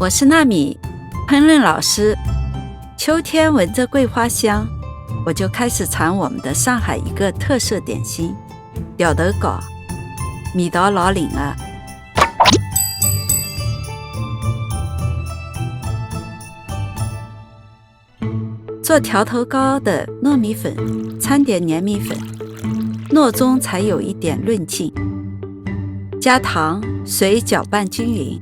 我是娜米，烹饪老师。秋天闻着桂花香，我就开始尝我们的上海一个特色点心——吊头糕。味道老灵啊！做条头糕的糯米粉掺点粘米粉，糯中才有一点润劲。加糖、水搅拌均匀。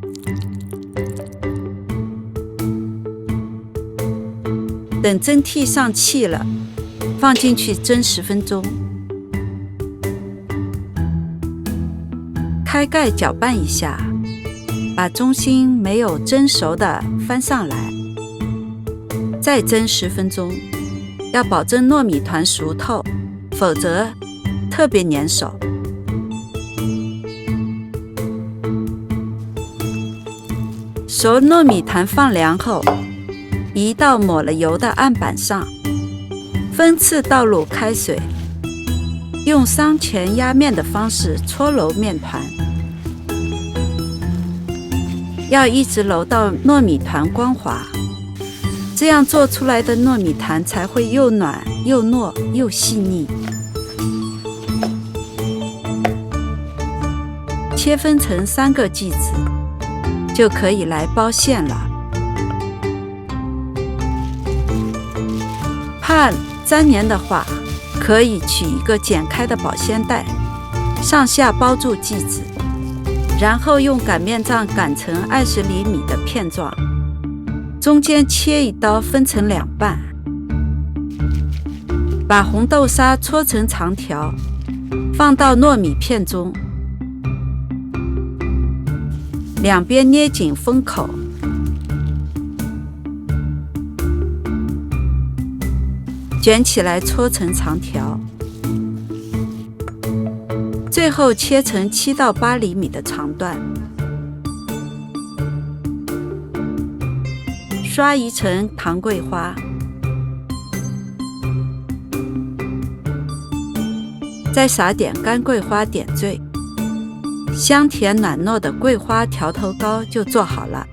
等蒸屉上气了，放进去蒸10分钟。开盖搅拌一下，把中心没有蒸熟的翻上来，再蒸10分钟。要保证糯米团熟透，否则特别粘手。熟糯米团放凉后，移到抹了油的案板上，分次倒入开水，用桑泉压面的方式搓揉面团，要一直揉到糯米团光滑，这样做出来的糯米团才会又软又糯又细腻。切分成3个剂子，就可以来包馅了。怕粘黏的话，可以取一个剪开的保鲜袋，上下包住剂子，然后用擀面杖擀成20厘米的片状，中间切一刀分成2半，把红豆沙搓成长条，放到糯米片中，两边捏紧封口，卷起来搓成长条，最后切成7到8厘米的长段，刷一层糖桂花，再撒点干桂花点缀，香甜软糯的桂花条头糕就做好了。